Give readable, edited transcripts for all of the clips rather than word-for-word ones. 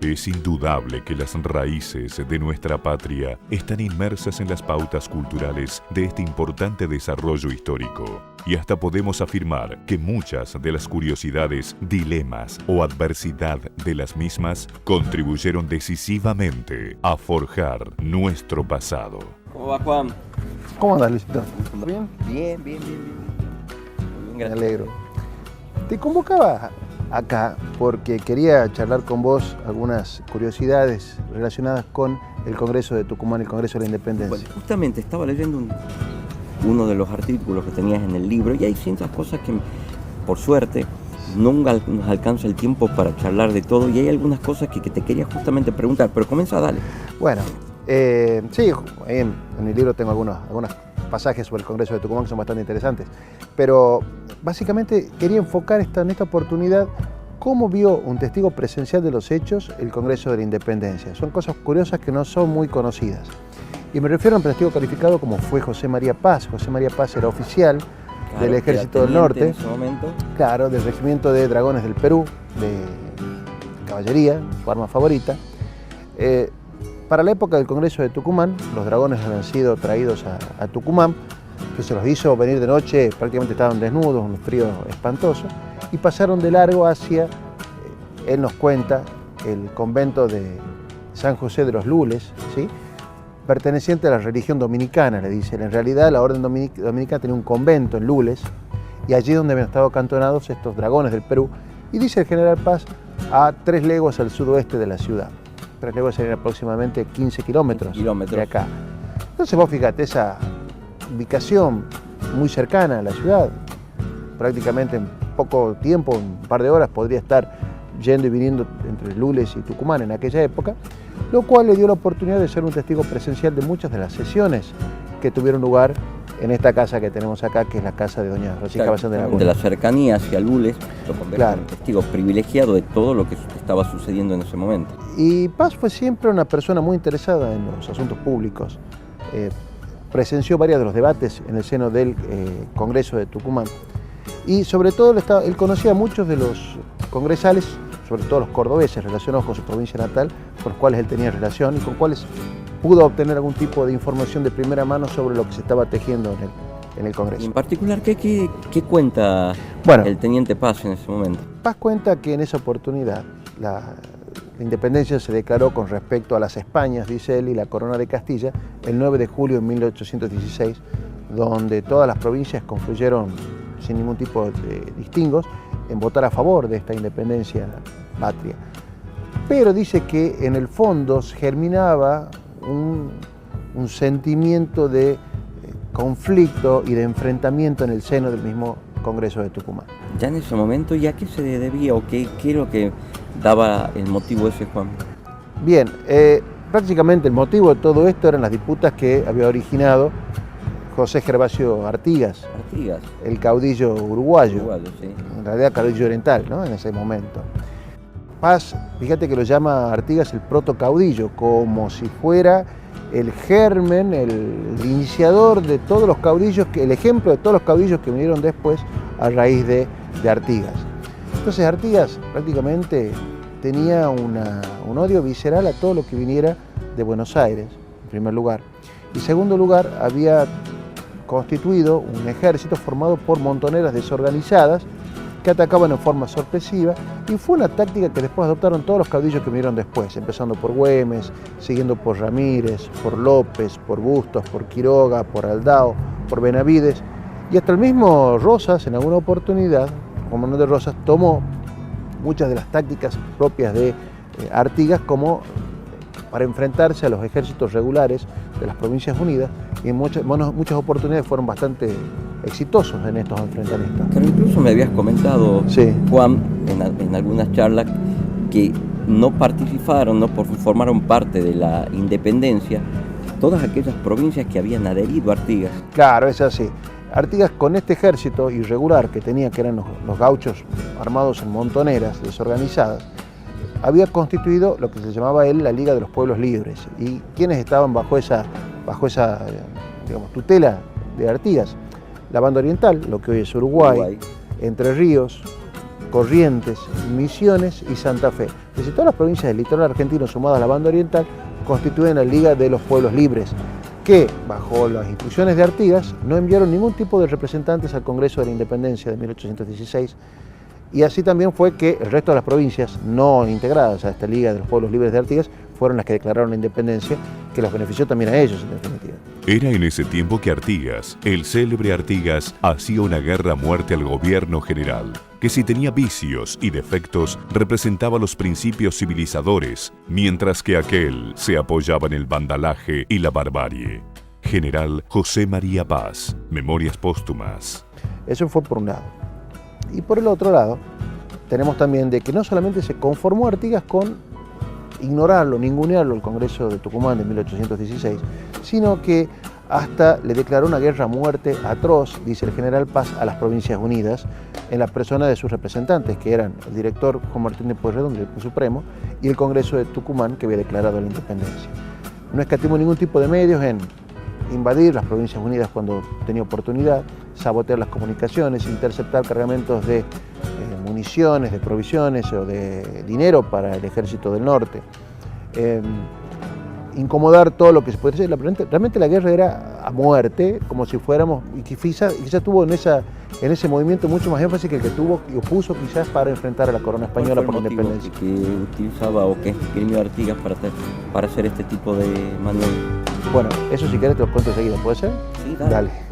Es indudable que las raíces de nuestra patria están inmersas en las pautas culturales de este importante desarrollo histórico. Y hasta podemos afirmar que muchas de las curiosidades, dilemas o adversidad de las mismas contribuyeron decisivamente a forjar nuestro pasado. ¿Cómo va, Juan? ¿Cómo andas, Luisito? ¿Bien? Bien. Me alegro. Te convocaba acá porque quería charlar con vos algunas curiosidades relacionadas con el Congreso de Tucumán, el Congreso de la Independencia. Bueno, justamente estaba leyendo uno de los artículos que tenías en el libro y hay ciertas cosas que, por suerte, nunca nos alcanza el tiempo para charlar de todo y hay algunas cosas que te quería justamente preguntar, pero comienza, dale. Bueno, sí, en el libro tengo algunos pasajes sobre el Congreso de Tucumán que son bastante interesantes, pero básicamente quería enfocar en esta oportunidad cómo vio un testigo presencial de los hechos el Congreso de la Independencia. Son cosas curiosas que no son muy conocidas. Y me refiero a un testigo calificado como fue José María Paz. José María Paz era oficial del Ejército del Norte, en ese momento. Claro, del Regimiento de Dragones del Perú, de caballería, su arma favorita. Para la época del Congreso de Tucumán, los dragones habían sido traídos a Tucumán, que se los hizo venir de noche, prácticamente estaban desnudos, un frío espantoso, y pasaron de largo hacia, él nos cuenta, el convento de San José de los Lules, ¿sí? Perteneciente a la religión dominicana, le dice. En realidad la orden dominicana tenía un convento en Lules, y allí donde habían estado acantonados estos dragones del Perú, y dice el general Paz, a 3 leguas al sudoeste de la ciudad. 3 leguas serían aproximadamente 15 kilómetros de acá. Entonces vos fíjate, esa ubicación muy cercana a la ciudad, prácticamente en poco tiempo, un par de horas, podría estar yendo y viniendo entre Lules y Tucumán en aquella época, lo cual le dio la oportunidad de ser un testigo presencial de muchas de las sesiones que tuvieron lugar en esta casa que tenemos acá, que es la casa de doña Rosita Bazán de Laguna. De la cercanía hacia Lules, lo convierte en un testigo privilegiado de todo lo que estaba sucediendo en ese momento. Y Paz fue siempre una persona muy interesada en los asuntos públicos. Presenció varios de los debates en el seno del Congreso de Tucumán. Y sobre todo él conocía a muchos de los congresales, sobre todo los cordobeses relacionados con su provincia natal, con los cuales él tenía relación y con cuales pudo obtener algún tipo de información de primera mano sobre lo que se estaba tejiendo en el Congreso. Y en particular, ¿qué cuenta el teniente Paz en ese momento? Paz cuenta que en esa oportunidad la independencia se declaró con respecto a las Españas, dice él, y la Corona de Castilla, el 9 de julio de 1816, donde todas las provincias confluyeron sin ningún tipo de distingos en votar a favor de esta independencia patria. Pero dice que en el fondo germinaba un sentimiento de conflicto y de enfrentamiento en el seno del mismo Congreso de Tucumán. Ya en ese momento, ¿ya qué se debía o qué es lo que daba el motivo ese, Juan? Bien, prácticamente el motivo de todo esto eran las disputas que había originado José Gervasio Artigas, el caudillo uruguayo, sí. En realidad caudillo oriental, ¿no? En ese momento. Paz, fíjate que lo llama Artigas el protocaudillo, como si fuera el germen, el iniciador de todos los caudillos, el ejemplo de todos los caudillos que vinieron después a raíz de Artigas. Entonces Artigas prácticamente tenía un odio visceral a todo lo que viniera de Buenos Aires, en primer lugar. Y en segundo lugar, había constituido un ejército formado por montoneras desorganizadas que atacaban en forma sorpresiva, y fue una táctica que después adoptaron todos los caudillos que vinieron después, empezando por Güemes, siguiendo por Ramírez, por López, por Bustos, por Quiroga, por Aldao, por Benavides, y hasta el mismo Rosas, en alguna oportunidad, como no de Rosas, tomó muchas de las tácticas propias de Artigas como para enfrentarse a los ejércitos regulares de las Provincias Unidas, y en muchas oportunidades fueron bastante exitosos en estos enfrentamientos. Pero incluso me habías comentado, sí, Juan, en algunas charlas, que no participaron, no formaron parte de la independencia todas aquellas provincias que habían adherido a Artigas. Claro, es así. Artigas, con este ejército irregular que tenía, que eran los gauchos armados en montoneras desorganizadas, había constituido lo que se llamaba él la Liga de los Pueblos Libres. ¿Y quiénes estaban bajo esa digamos, tutela de Artigas? La banda oriental, lo que hoy es Uruguay, Entre Ríos, Corrientes, Misiones y Santa Fe. Es decir, todas las provincias del litoral argentino sumadas a la banda oriental constituyen la Liga de los Pueblos Libres, que, bajo las instrucciones de Artigas, no enviaron ningún tipo de representantes al Congreso de la Independencia de 1816, y así también fue que el resto de las provincias no integradas a esta Liga de los Pueblos Libres de Artigas fueron las que declararon la independencia, que los benefició también a ellos, en definitiva. Era en ese tiempo que Artigas, el célebre Artigas, hacía una guerra a muerte al gobierno general, que si tenía vicios y defectos, representaba los principios civilizadores, mientras que aquel se apoyaba en el vandalaje y la barbarie. General José María Paz, Memorias Póstumas. Eso fue por un lado. Y por el otro lado, tenemos también de que no solamente se conformó Artigas con ignorarlo, ningunearlo el Congreso de Tucumán de 1816, sino que hasta le declaró una guerra a muerte atroz, dice el general Paz, a las Provincias Unidas, en la persona de sus representantes, que eran el director Juan Martín de Pueyrredón, director supremo, y el Congreso de Tucumán, que había declarado la independencia. No escatimó ningún tipo de medios en invadir las Provincias Unidas cuando tenía oportunidad, sabotear las comunicaciones, interceptar cargamentos de municiones, de provisiones o de dinero para el ejército del norte, incomodar todo lo que se puede hacer. Realmente la guerra era a muerte, como si fuéramos, y quizás tuvo en ese movimiento mucho más énfasis que el que tuvo y opuso quizás para enfrentar a la corona española por la independencia. Que utilizaba o que escribió Artigas para hacer este tipo de maniobras? Bueno, eso si querés te lo cuento enseguida, ¿puede ser? Sí, dale. Dale.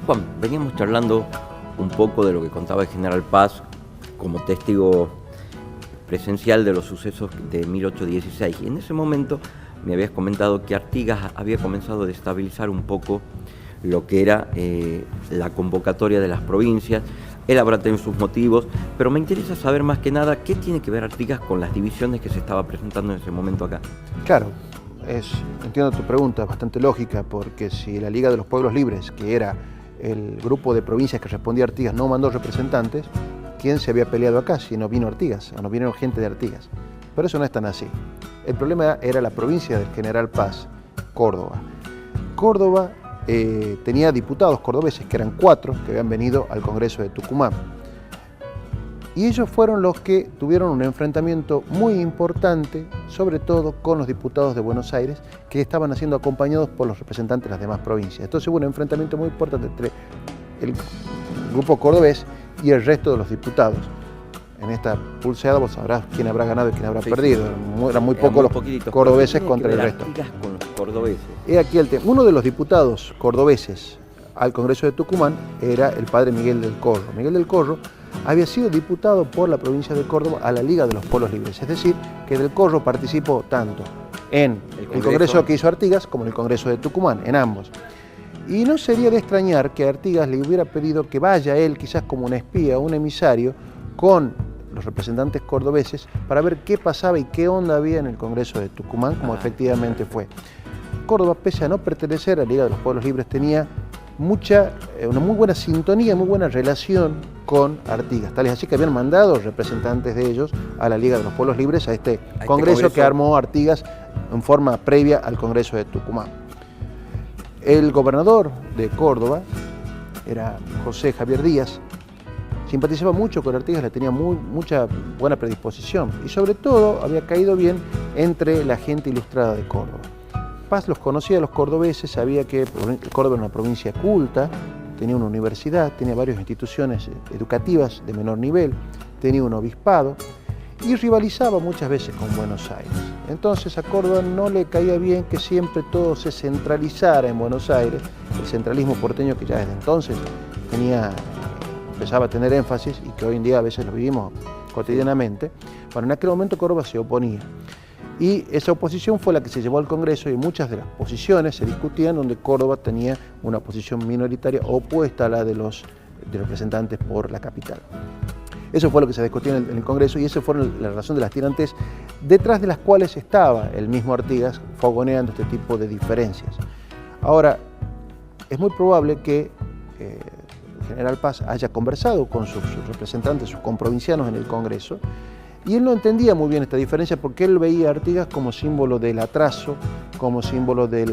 Juan, veníamos charlando un poco de lo que contaba el general Paz como testigo presencial de los sucesos de 1816. Y en ese momento me habías comentado que Artigas había comenzado a destabilizar un poco lo que era la convocatoria de las provincias. Él habrá tenido sus motivos, pero me interesa saber más que nada qué tiene que ver Artigas con las divisiones que se estaba presentando en ese momento acá. Claro, entiendo tu pregunta, es bastante lógica, porque si la Liga de los Pueblos Libres, que era el grupo de provincias que respondía a Artigas, no mandó representantes, ¿quién se había peleado acá si no vino Artigas, o no vinieron gente de Artigas? Pero eso no es tan así. El problema era la provincia del general Paz, Córdoba. Córdoba tenía diputados cordobeses, que eran 4, que habían venido al Congreso de Tucumán. Y ellos fueron los que tuvieron un enfrentamiento muy importante, sobre todo con los diputados de Buenos Aires, que estaban siendo acompañados por los representantes de las demás provincias. Entonces hubo un enfrentamiento muy importante entre el grupo cordobés y el resto de los diputados. En esta pulseada vos sabrás quién habrá ganado y quién habrá perdido. Eran muy pocos los cordobeses contra el resto. Con los cordobeses. He aquí el tema. Uno de los diputados cordobeses al Congreso de Tucumán era el padre Miguel del Corro. Miguel del Corro había sido diputado por la provincia de Córdoba a la Liga de los Pueblos Libres, es decir, que del Corro participó tanto en el Congreso que hizo Artigas como en el Congreso de Tucumán, en ambos. Y no sería de extrañar que Artigas le hubiera pedido que vaya él, quizás como un espía o un emisario, con los representantes cordobeses para ver qué pasaba y qué onda había en el Congreso de Tucumán, como efectivamente fue. Córdoba, pese a no pertenecer a la Liga de los Pueblos Libres, tenía una muy buena sintonía, muy buena relación con Artigas. Tal es así que habían mandado representantes de ellos a la Liga de los Pueblos Libres, a este congreso que armó Artigas en forma previa al Congreso de Tucumán. El gobernador de Córdoba era José Javier Díaz, simpatizaba mucho con Artigas, le tenía mucha buena predisposición y sobre todo había caído bien entre la gente ilustrada de Córdoba. Paz los conocía a los cordobeses, sabía que Córdoba era una provincia culta, tenía una universidad, tenía varias instituciones educativas de menor nivel, tenía un obispado y rivalizaba muchas veces con Buenos Aires. Entonces a Córdoba no le caía bien que siempre todo se centralizara en Buenos Aires, el centralismo porteño que ya desde entonces empezaba a tener énfasis y que hoy en día a veces lo vivimos cotidianamente. Bueno, en aquel momento Córdoba se oponía. Y esa oposición fue la que se llevó al Congreso y muchas de las posiciones se discutían donde Córdoba tenía una posición minoritaria opuesta a la de los representantes por la capital. Eso fue lo que se discutió en el Congreso y esa fue la razón de las tirantes, detrás de las cuales estaba el mismo Artigas fogoneando este tipo de diferencias. Ahora, es muy probable que el general Paz haya conversado con sus representantes, sus comprovincianos en el Congreso, y él no entendía muy bien esta diferencia porque él veía a Artigas como símbolo del atraso, como símbolo de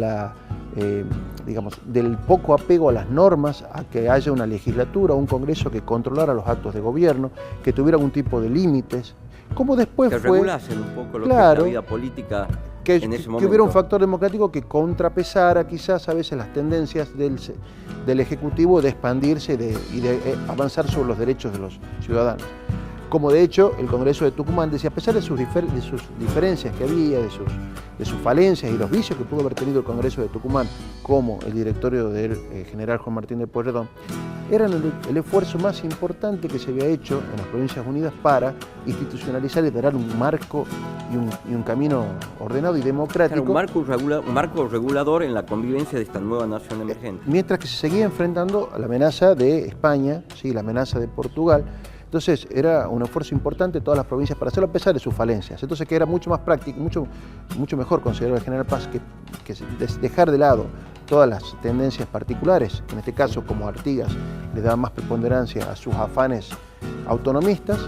digamos, del poco apego a las normas, a que haya una legislatura, un Congreso que controlara los actos de gobierno, que tuviera algún tipo de límites, como después que fue... regulasen un poco lo que es la vida política en ese momento. Que hubiera un factor democrático que contrapesara quizás a veces las tendencias del Ejecutivo de expandirse y de avanzar sobre los derechos de los ciudadanos. Como de hecho el Congreso de Tucumán decía, a pesar de sus diferencias que había, de sus falencias y los vicios que pudo haber tenido el Congreso de Tucumán, como el directorio del general Juan Martín de Pueyrredón, eran el esfuerzo más importante que se había hecho en las Provincias Unidas para institucionalizar y dar un marco y un camino ordenado y democrático. Claro, un marco regulador en la convivencia de esta nueva nación emergente. Mientras que se seguía enfrentando a la amenaza de España, ¿sí? La amenaza de Portugal. Entonces era un esfuerzo importante de todas las provincias para hacerlo a pesar de sus falencias. Entonces que era mucho más práctico, mucho mejor, consideró el general Paz, que dejar de lado todas las tendencias particulares, en este caso como Artigas le daba más preponderancia a sus afanes autonomistas,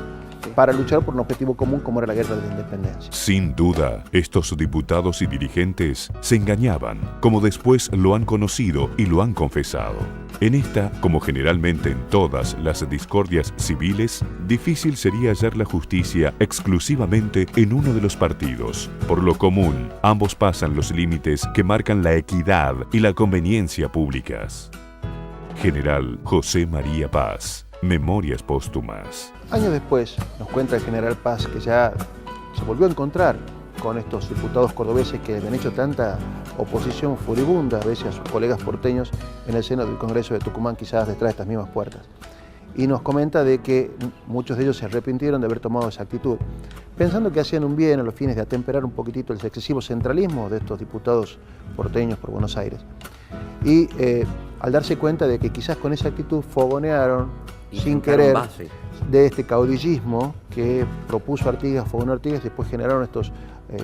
para luchar por un objetivo común como era la guerra de la independencia. Sin duda, estos diputados y dirigentes se engañaban, como después lo han conocido y lo han confesado. En esta, como generalmente en todas las discordias civiles, difícil sería hallar la justicia exclusivamente en uno de los partidos. Por lo común, ambos pasan los límites que marcan la equidad y la conveniencia públicas. General José María Paz, Memorias Póstumas. Años después, nos cuenta el general Paz que ya se volvió a encontrar con estos diputados cordobeses que habían hecho tanta oposición furibunda a veces a sus colegas porteños en el seno del Congreso de Tucumán, quizás detrás de estas mismas puertas. Y nos comenta de que muchos de ellos se arrepintieron de haber tomado esa actitud, pensando que hacían un bien a los fines de atemperar un poquitito el excesivo centralismo de estos diputados porteños por Buenos Aires. Y al darse cuenta de que quizás con esa actitud fogonearon, sin querer, de este caudillismo que propuso Artigas, fogonó Artigas, y después generaron estos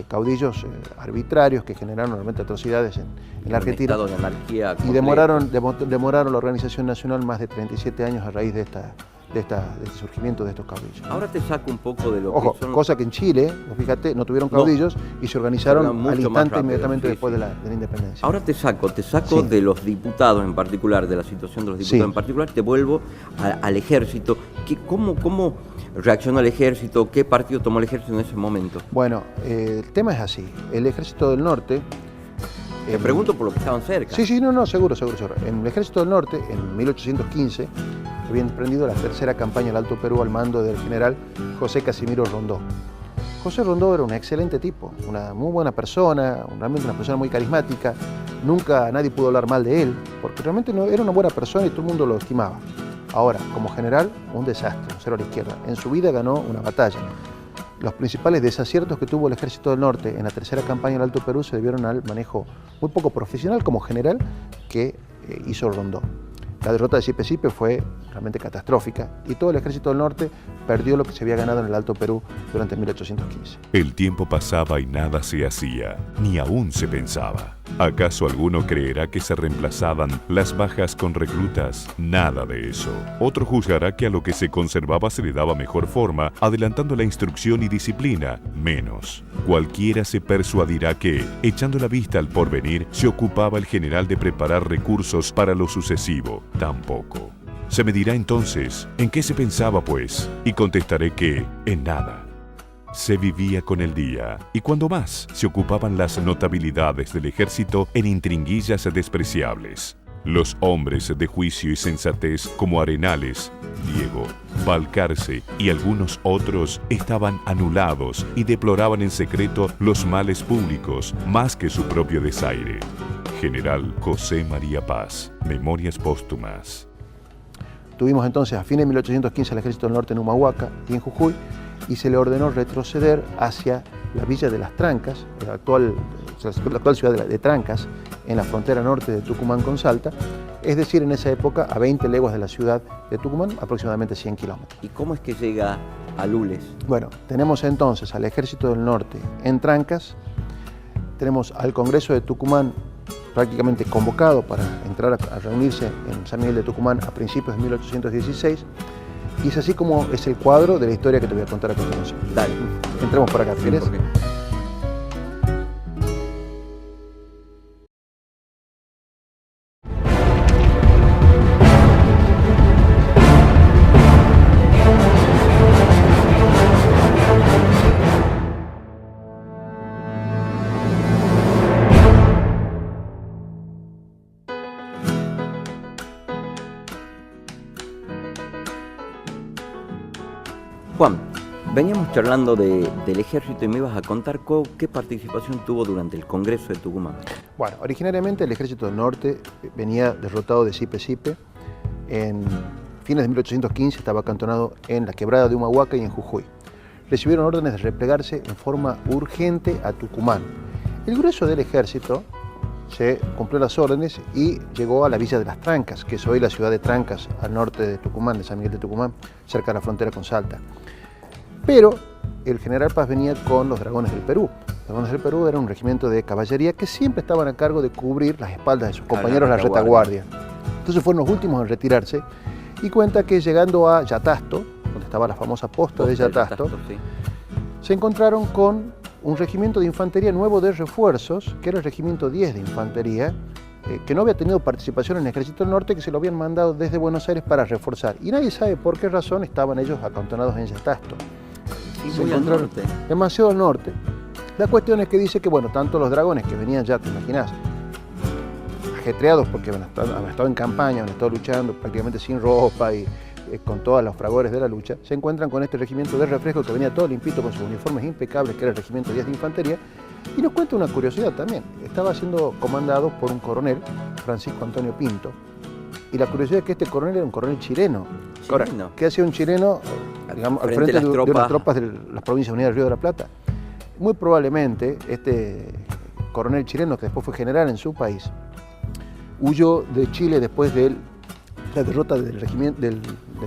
caudillos arbitrarios que generaron realmente atrocidades en la Argentina. De anarquía y demoraron la organización nacional más de 37 años a raíz de este surgimiento de estos caudillos. Ahora te saco un poco de lo que son... cosa que en Chile, fíjate, no tuvieron caudillos y se organizaron al instante inmediatamente después de la independencia. Ahora te saco de los diputados en particular, de la situación de los diputados en particular, te vuelvo al ejército. ¿Cómo reaccionó el ejército? ¿Qué partido tomó el ejército en ese momento? Bueno, el tema es así. El ejército del norte... Te pregunto por lo que estaban cerca. Sí, seguro. En el ejército del norte, en 1815, había emprendido la tercera campaña del Alto Perú al mando del general José Casimiro Rondó. José Rondó era un excelente tipo, una muy buena persona, realmente una persona muy carismática. Nunca nadie pudo hablar mal de él, porque realmente era una buena persona y todo el mundo lo estimaba. Ahora, como general, un desastre, un cero a la izquierda. En su vida ganó una batalla. Los principales desaciertos que tuvo el Ejército del Norte en la tercera campaña del Alto Perú se debieron al manejo muy poco profesional como general que hizo Rondó. La derrota de Sipe fue realmente catastrófica y todo el Ejército del Norte perdió lo que se había ganado en el Alto Perú durante 1815. El tiempo pasaba y nada se hacía, ni aún se pensaba. ¿Acaso alguno creerá que se reemplazaban las bajas con reclutas? Nada de eso. Otro juzgará que a lo que se conservaba se le daba mejor forma, adelantando la instrucción y disciplina. Menos. Cualquiera se persuadirá que, echando la vista al porvenir, se ocupaba el general de preparar recursos para lo sucesivo. Tampoco. Se me dirá entonces, ¿en qué se pensaba pues? Y contestaré que, en nada. Se vivía con el día, y cuando más se ocupaban las notabilidades del ejército en intringuillas despreciables. Los hombres de juicio y sensatez como Arenales, Diego, Balcarce y algunos otros estaban anulados y deploraban en secreto los males públicos más que su propio desaire. General José María Paz, Memorias Póstumas. Tuvimos entonces a fines de 1815 el Ejército del Norte en Humahuaca y en Jujuy, y se le ordenó retroceder hacia la villa de Las Trancas, la actual ciudad de Trancas, en la frontera norte de Tucumán con Salta, es decir, en esa época a 20 leguas de la ciudad de Tucumán, aproximadamente 100 kilómetros. ¿Y cómo es que llega a Lules? Bueno, tenemos entonces al Ejército del Norte en Trancas, tenemos al Congreso de Tucumán prácticamente convocado para entrar a reunirse en San Miguel de Tucumán a principios de 1816, y es así como es el cuadro de la historia que te voy a contar a continuación. Dale. Entremos por acá, ¿querés? Juan, veníamos charlando del ejército y me ibas a contar qué participación tuvo durante el Congreso de Tucumán. Bueno, originariamente el Ejército del Norte venía derrotado de Sipe-Sipe. En fines de 1815 estaba acantonado en la quebrada de Humahuaca y en Jujuy. Recibieron órdenes de replegarse en forma urgente a Tucumán. El grueso del ejército se cumplió las órdenes y llegó a la villa de Las Trancas, que es hoy la ciudad de Trancas, al norte de Tucumán, de San Miguel de Tucumán, cerca de la frontera con Salta. Pero el general Paz venía con los Dragones del Perú. Los Dragones del Perú era un regimiento de caballería que siempre estaban a cargo de cubrir las espaldas de sus compañeros, la retaguardia. Entonces fueron los últimos en retirarse, y cuenta que llegando a Yatasto, donde estaba la famosa posta de Yatasto, sí, se encontraron con un regimiento de infantería nuevo de refuerzos, que era el regimiento 10 de infantería, que no había tenido participación en el Ejército del Norte, que se lo habían mandado desde Buenos Aires para reforzar. Y nadie sabe por qué razón estaban ellos acantonados en Yatasto. Y muy al norte. Demasiado al norte. La cuestión es que dice que, bueno, tanto los dragones que venían ya, te imaginas, ajetreados porque habían estado en campaña, habían estado luchando prácticamente sin ropa y con todos los fragores de la lucha, se encuentran con este regimiento de refresco que venía todo limpito con sus uniformes impecables, que era el regimiento 10 de infantería, y nos cuenta una curiosidad también. Estaba siendo comandado por un coronel, Francisco Antonio Pinto, y la curiosidad es que este coronel era un coronel chileno. ¿Chileno? ¿Qué hacía un chileno, digamos, al frente de unas tropas de las Provincias Unidas del Río de la Plata? Muy probablemente este coronel chileno, que después fue general en su país, huyó de Chile después de la derrota del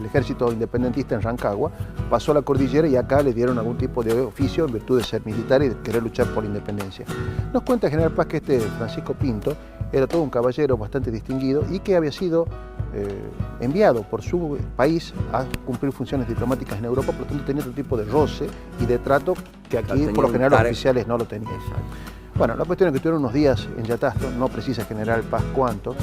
ejército independentista en Rancagua, pasó a la cordillera y acá le dieron algún tipo de oficio en virtud de ser militar y de querer luchar por la independencia. Nos cuenta el general Paz que este Francisco Pinto era todo un caballero bastante distinguido y que había sido enviado por su país a cumplir funciones diplomáticas en Europa, por lo tanto tenía otro tipo de roce y de trato que aquí por lo general los oficiales no lo tenían. Bueno, la cuestión es que tuvieron unos días en Yatasto, no precisa el general Paz cuánto.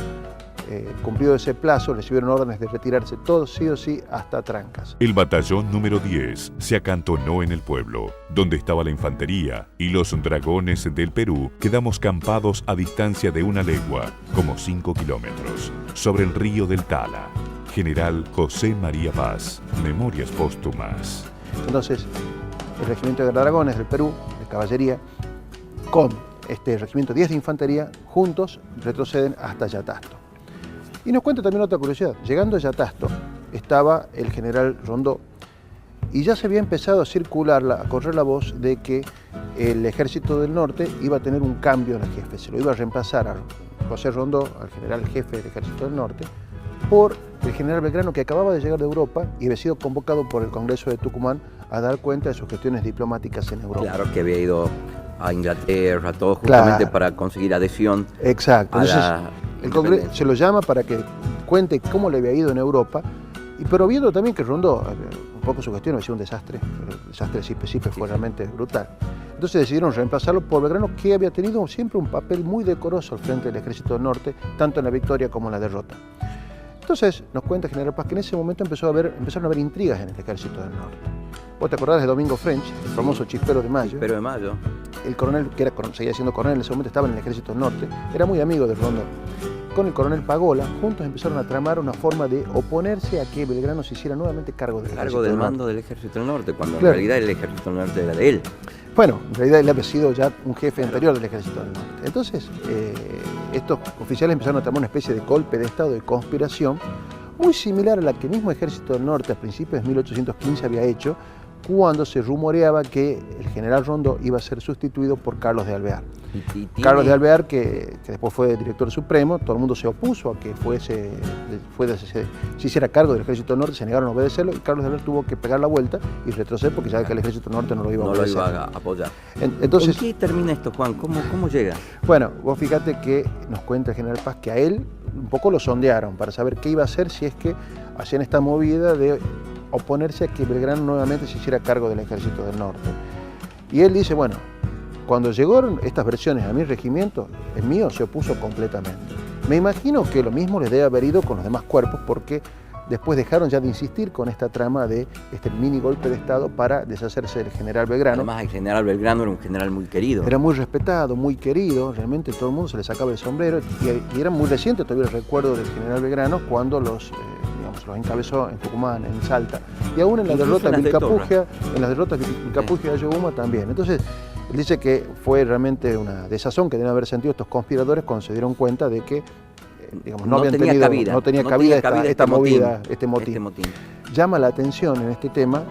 Cumplido ese plazo, recibieron órdenes de retirarse todos sí o sí hasta Trancas. El batallón número 10 se acantonó en el pueblo, donde estaba la infantería, y los dragones del Perú quedamos campados a distancia de 1 legua, como 5 kilómetros, sobre el río del Tala. General José María Paz, Memorias Póstumas. Entonces, el regimiento de dragones del Perú, de caballería, con este regimiento 10 de infantería, juntos retroceden hasta Yatasto. Y nos cuenta también otra curiosidad. Llegando a Yatasto estaba el general Rondó y ya se había empezado a circular, a correr la voz de que el Ejército del Norte iba a tener un cambio en el jefe. Se lo iba a reemplazar a José Rondó, al general jefe del Ejército del Norte, por el general Belgrano, que acababa de llegar de Europa y había sido convocado por el Congreso de Tucumán a dar cuenta de sus gestiones diplomáticas en Europa. Claro, que había ido a Inglaterra, todo justamente para conseguir adhesión. Exacto. El Congreso se lo llama para que cuente cómo le había ido en Europa, pero viendo también que Rondó, un poco su gestión había sido un desastre, el desastre de Sipe-Sipe fue realmente brutal. Entonces decidieron reemplazarlo por Belgrano, que había tenido siempre un papel muy decoroso al frente del Ejército del Norte, tanto en la victoria como en la derrota. Entonces nos cuenta General Paz que en ese momento empezaron a haber intrigas en el Ejército del Norte. ¿Vos te acordás de Domingo French, el famoso Chispero de Mayo? Chispero de Mayo. El coronel, que seguía siendo coronel en ese momento, estaba en el Ejército del Norte, era muy amigo de Rondó. Con el coronel Pagola, juntos empezaron a tramar una forma de oponerse a que Belgrano se hiciera nuevamente cargo del Ejército del mando del Ejército del Norte, cuando en realidad el Ejército del Norte era de él. Bueno, en realidad él había sido ya un jefe anterior del Ejército del Norte. Entonces, estos oficiales empezaron a tramar una especie de golpe de Estado, de conspiración, muy similar a la que el mismo Ejército del Norte a principios de 1815 había hecho cuando se rumoreaba que el general Rondó iba a ser sustituido por Carlos de Alvear. Carlos de Alvear, que después fue director supremo, todo el mundo se opuso a que se hiciera cargo del Ejército del Norte, se negaron a obedecerlo, y Carlos de Alvear tuvo que pegar la vuelta y retroceder porque sabía que el Ejército del Norte no lo iba a obedecer. No lo iba a apoyar. Entonces, ¿En qué termina esto, Juan? ¿Cómo llega? Bueno, vos fíjate que nos cuenta el general Paz que a él un poco lo sondearon para saber qué iba a hacer si es que hacían esta movida de oponerse a que Belgrano nuevamente se hiciera cargo del Ejército del Norte. Y él dice, bueno, cuando llegaron estas versiones a mi regimiento, el mío se opuso completamente. Me imagino que lo mismo les debe haber ido con los demás cuerpos, porque después dejaron ya de insistir con esta trama de este mini golpe de Estado para deshacerse del general Belgrano. Además, el general Belgrano era un general muy querido. Era muy respetado, muy querido, realmente todo el mundo se le sacaba el sombrero, y era muy reciente todavía el recuerdo del general Belgrano cuando los encabezó en Tucumán, en Salta, y aún en la derrota de Vilcapugio, y Ayohuma también. Entonces, él dice que fue realmente una desazón que deben haber sentido estos conspiradores cuando se dieron cuenta de que no tenía cabida esta movida, este motín. Llama la atención en este tema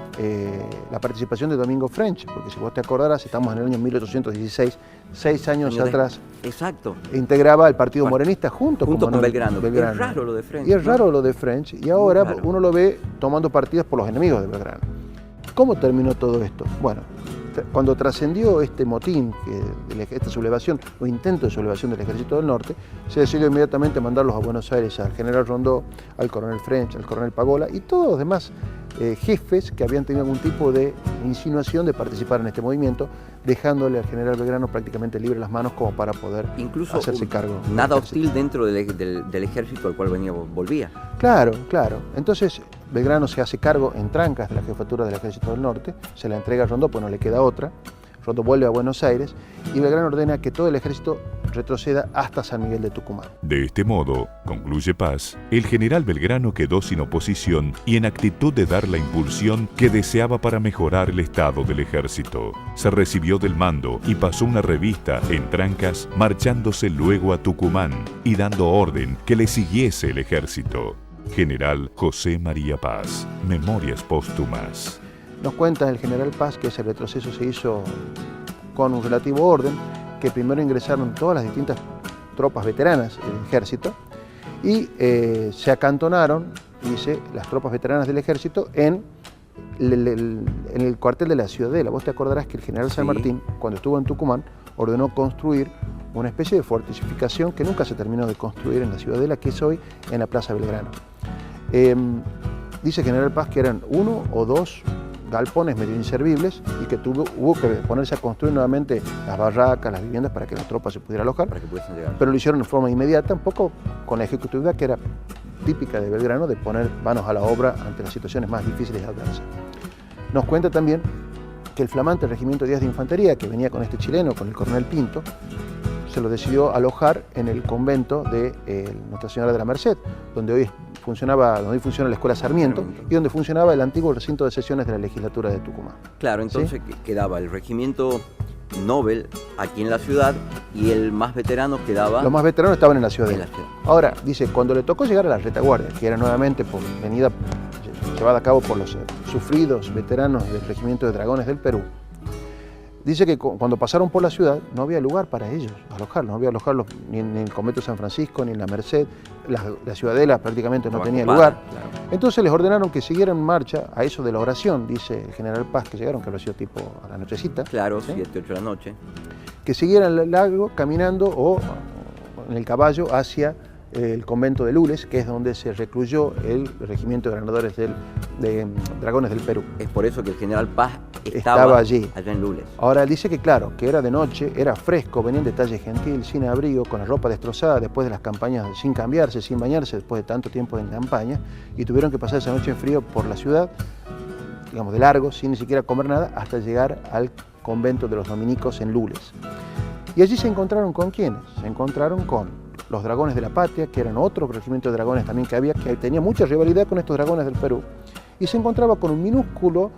la participación de Domingo French, porque si vos te acordarás, estamos en el año 1816, 6 años atrás. Exacto. Integraba el Partido Morenista junto con Belgrano. Es raro lo de French. Y es raro lo de French, y ahora uno lo ve tomando partidas por los enemigos de Belgrano. ¿Cómo terminó todo esto? Bueno, cuando trascendió este motín, esta sublevación o intento de sublevación del Ejército del Norte, se decidió inmediatamente mandarlos a Buenos Aires al general Rondó, al coronel French, al coronel Pagola y todos los demás jefes que habían tenido algún tipo de insinuación de participar en este movimiento, dejándole al general Belgrano prácticamente libre las manos como para poder hacerse cargo. Nada hostil dentro del ejército al cual volvía. Claro. Entonces Belgrano se hace cargo en trancas de la jefatura del Ejército del Norte, se la entrega a Rondó, pues no le queda otra. Rondó vuelve a Buenos Aires y Belgrano ordena que todo el ejército retroceda hasta San Miguel de Tucumán. De este modo, concluye Paz, el general Belgrano quedó sin oposición y en actitud de dar la impulsión que deseaba para mejorar el estado del ejército. Se recibió del mando y pasó una revista en trancas, marchándose luego a Tucumán y dando orden que le siguiese el ejército. General José María Paz, Memorias Póstumas. Nos cuenta el general Paz que ese retroceso se hizo con un relativo orden, que primero ingresaron todas las distintas tropas veteranas del ejército y se acantonaron, dice, las tropas veteranas del ejército en el cuartel de la Ciudadela. Vos te acordarás que el general San Martín, cuando estuvo en Tucumán, ordenó construir una especie de fortificación que nunca se terminó de construir en la Ciudadela, que es hoy en la Plaza Belgrano. Dice general Paz que eran 1 o 2 galpones medio inservibles y que hubo que ponerse a construir nuevamente las barracas, las viviendas para que las tropas se pudieran alojar, para que pudiesen llegar. Pero lo hicieron de forma inmediata, un poco con la ejecutividad que era típica de Belgrano, de poner manos a la obra ante las situaciones más difíciles y adversas. Nos cuenta también que el flamante regimiento 10 de Infantería, que venía con este chileno, con el coronel Pinto, se lo decidió alojar en el convento de Nuestra Señora de la Merced, donde hoy funciona la Escuela Sarmiento y donde funcionaba el antiguo recinto de sesiones de la legislatura de Tucumán. Claro, entonces quedaba el regimiento Nobel aquí en la ciudad y el más veterano quedaba... Los más veteranos estaban en la ciudad. Ahora, dice, cuando le tocó llegar a la retaguardia, que era nuevamente llevada a cabo por los sufridos veteranos del regimiento de dragones del Perú, dice que cuando pasaron por la ciudad no había lugar para ellos alojarlos, no había alojarlos ni en el convento de San Francisco, ni en la Merced, la Ciudadela prácticamente no tenía lugar. Claro. Entonces les ordenaron que siguieran marcha a eso de la oración, dice el general Paz, que llegaron, que lo hacía tipo a la nochecita. Claro, 7, 8 de la noche. Que siguieran el lago caminando o en el caballo hacia el convento de Lules, que es donde se recluyó el regimiento de granadores de dragones del Perú. Es por eso que el general Paz estaba allí, allá en Lules. Ahora él dice que claro, que era de noche, era fresco, venía en detalle gentil, sin abrigo, con la ropa destrozada después de las campañas, sin cambiarse, sin bañarse, después de tanto tiempo en campaña, y tuvieron que pasar esa noche en frío por la ciudad, digamos de largo, sin ni siquiera comer nada, hasta llegar al convento de los dominicos en Lules. Y allí se encontraron con ¿quiénes? Se encontraron con los dragones de la Patria, que eran otro regimiento de dragones también que había, que tenía mucha rivalidad con estos dragones del Perú, y se encontraba con un minúsculo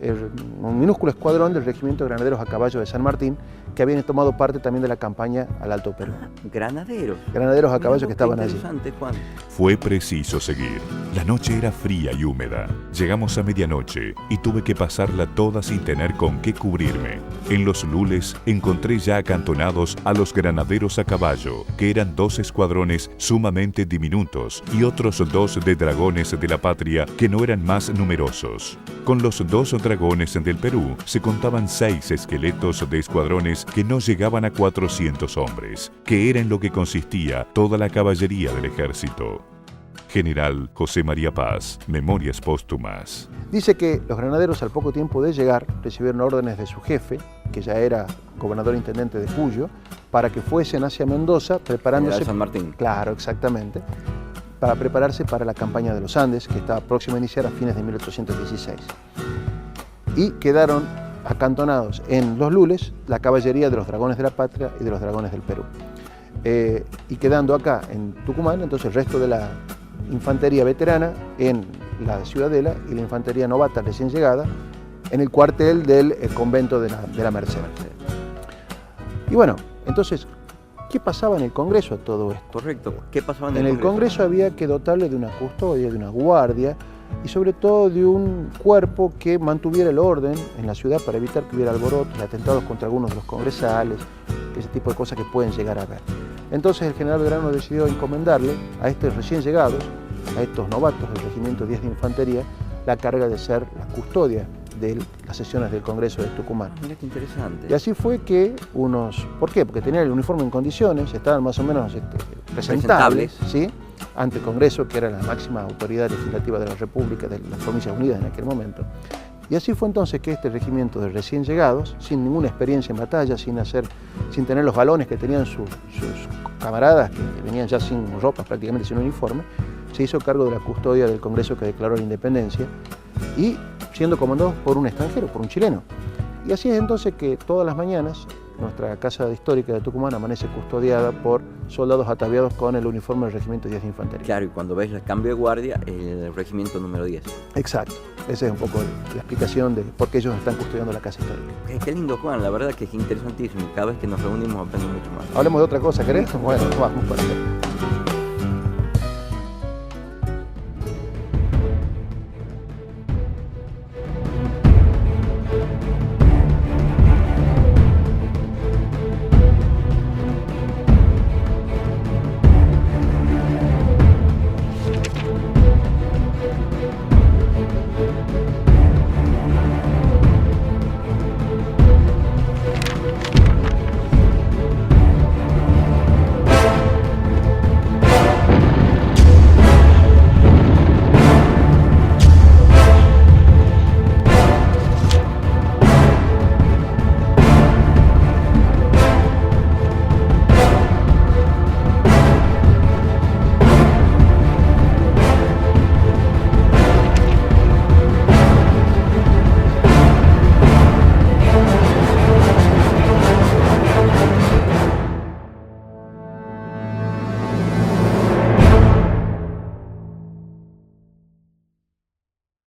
un minúsculo escuadrón del Regimiento de Granaderos a Caballo de San Martín, que habían tomado parte también de la campaña al Alto Perú. Granaderos. Granaderos a caballo que estaban allí. Juan. Fue preciso seguir. La noche era fría y húmeda. Llegamos a medianoche y tuve que pasarla toda sin tener con qué cubrirme. En los lules encontré ya acantonados a los granaderos a caballo, que eran 2 escuadrones sumamente diminutos, y otros 2 de dragones de la patria que no eran más numerosos. Con los 2 dragones del Perú se contaban 6 esqueletos de escuadrones que no llegaban a 400 hombres, que era en lo que consistía toda la caballería del ejército. General José María Paz, Memorias Póstumas. Dice que los granaderos al poco tiempo de llegar recibieron órdenes de su jefe, que ya era gobernador intendente de Cuyo, para que fuesen hacia Mendoza preparándose... General San Martín. Claro, exactamente. Para prepararse para la campaña de los Andes, que estaba próxima a iniciar a fines de 1816. Y quedaron acantonados en los lules la caballería de los dragones de la patria y de los dragones del Perú. Y quedando acá en Tucumán, entonces el resto de la infantería veterana en la ciudadela y la infantería novata recién llegada en el cuartel del convento de la Merced. Y bueno, entonces, ¿qué pasaba en el Congreso a todo esto? Correcto, ¿qué pasaba en el Congreso había que dotarle de una custodia, de una guardia y sobre todo de un cuerpo que mantuviera el orden en la ciudad para evitar que hubiera alborotos, atentados contra algunos de los congresales, ese tipo de cosas que pueden llegar a ver. Entonces el general Belgrano decidió encomendarle a estos recién llegados, a estos novatos del Regimiento 10 de Infantería, la carga de ser la custodia de las sesiones del Congreso de Tucumán. Mira qué interesante. Y así fue que ¿por qué? Porque tenían el uniforme en condiciones, estaban más o menos presentables, ¿sí? Ante el Congreso, que era la máxima autoridad legislativa de la República, de las Provincias Unidas en aquel momento. Y así fue entonces que este regimiento de recién llegados, sin ninguna experiencia en batalla, sin tener los galones que tenían sus camaradas, que venían ya sin ropa, prácticamente sin uniforme, se hizo cargo de la custodia del Congreso que declaró la independencia y siendo comandados por un extranjero, por un chileno. Y así es entonces que todas las mañanas nuestra casa histórica de Tucumán amanece custodiada por soldados ataviados con el uniforme del Regimiento 10 de Infantería. Claro, y cuando ves el cambio de guardia, el Regimiento número 10. Exacto. Esa es un poco la explicación de por qué ellos están custodiando la casa histórica. Qué lindo, Juan, la verdad que es interesantísimo. Cada vez que nos reunimos aprendemos mucho más. Hablemos de otra cosa, ¿querés? Bueno, vamos para allá.